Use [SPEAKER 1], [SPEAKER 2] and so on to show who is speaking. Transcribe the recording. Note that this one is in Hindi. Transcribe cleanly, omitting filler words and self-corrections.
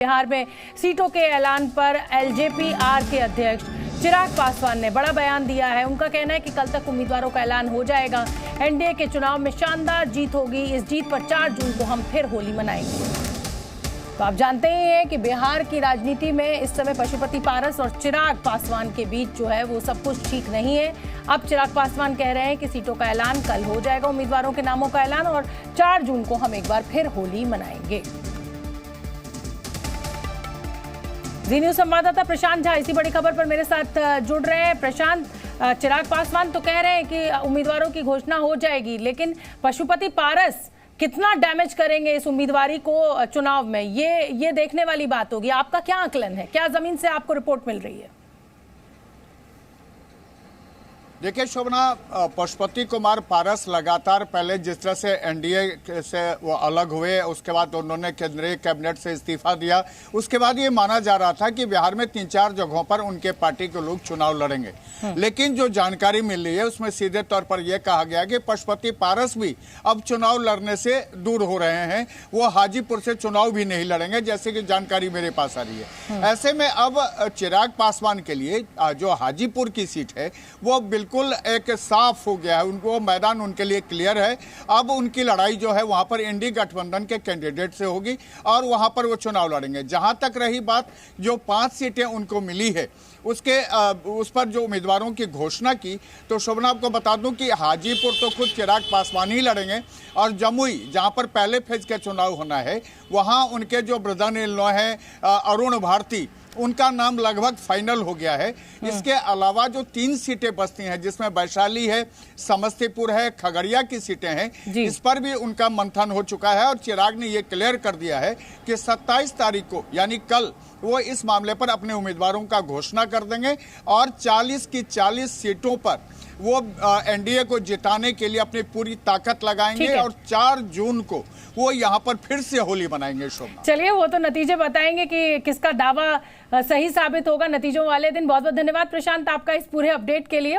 [SPEAKER 1] बिहार में सीटों के ऐलान पर एलजेपी-आर के अध्यक्ष चिराग पासवान ने बड़ा बयान दिया है। उनका कहना है कि कल तक उम्मीदवारों का ऐलान हो जाएगा। एनडीए के चुनाव में शानदार जीत होगी। इस जीत पर 4 जून को हम फिर होली मनाएंगे। तो आप जानते ही हैं कि बिहार की राजनीति में इस समय पशुपति पारस और चिराग पासवान के बीच जो है वो सब कुछ ठीक नहीं है। अब चिराग पासवान कह रहे हैं कि सीटों का ऐलान कल हो जाएगा, उम्मीदवारों के नामों का ऐलान, और 4 जून को हम एक बार फिर होली मनाएंगे। जी न्यूज संवाददाता प्रशांत झा इसी बड़ी खबर पर मेरे साथ जुड़ रहे हैं। प्रशांत, चिराग पासवान तो कह रहे हैं कि उम्मीदवारों की घोषणा हो जाएगी, लेकिन पशुपति पारस कितना डैमेज करेंगे इस उम्मीदवारी को चुनाव में, ये देखने वाली बात होगी। आपका क्या आकलन है, क्या जमीन से आपको रिपोर्ट मिल रही है?
[SPEAKER 2] देखिए शोभना, पशुपति कुमार पारस लगातार पहले जिस तरह से एनडीए से वो अलग हुए, उसके बाद उन्होंने केंद्रीय कैबिनेट से इस्तीफा दिया। उसके बाद ये माना जा रहा था कि बिहार में 3-4 जगहों पर उनके पार्टी के लोग चुनाव लड़ेंगे, लेकिन जो जानकारी मिल रही है उसमें सीधे तौर पर यह कहा गया कि पशुपति पारस भी अब चुनाव लड़ने से दूर हो रहे हैं। वो हाजीपुर से चुनाव भी नहीं लड़ेंगे, जैसे कि जानकारी मेरे पास आ रही है। ऐसे में अब चिराग पासवान के लिए जो हाजीपुर की सीट है वो बिल्कुल एक साफ हो गया है। उनको मैदान उनके लिए क्लियर है। अब उनकी लड़ाई जो है वहां पर इंडी गठबंधन के कैंडिडेट से होगी और वहां पर वो चुनाव लड़ेंगे। जहां तक रही बात जो 5 सीटें उनको मिली है उस पर जो उम्मीदवारों की घोषणा की, तो शोभना आपको बता दूं कि हाजीपुर तो खुद चिराग पासवान ही लड़ेंगे, और जमुई जहां पर पहले फेज का चुनाव होना है वहां उनके जो ब्रदर इन लॉ है अरुण भारती, उनका नाम लगभग फाइनल हो गया है। इसके अलावा जो 3 सीटें बचती हैं, जिसमें वैशाली है, समस्तीपुर है, खगड़िया की सीटें हैं, इस पर भी उनका मंथन हो चुका है। और चिराग ने यह क्लियर कर दिया है कि 27 तारीख को यानी कल वो इस मामले पर अपने उम्मीदवारों का घोषणा कर देंगे और 40 की 40 सीटों पर वो एनडीए को जिताने के लिए अपनी पूरी ताकत लगाएंगे और 4 जून को वो यहाँ पर फिर से होली मनाएंगे। शोभना,
[SPEAKER 1] चलिए वो तो नतीजे बताएंगे कि किसका दावा सही साबित होगा नतीजों वाले दिन। बहुत बहुत धन्यवाद प्रशांत आपका इस पूरे अपडेट के लिए।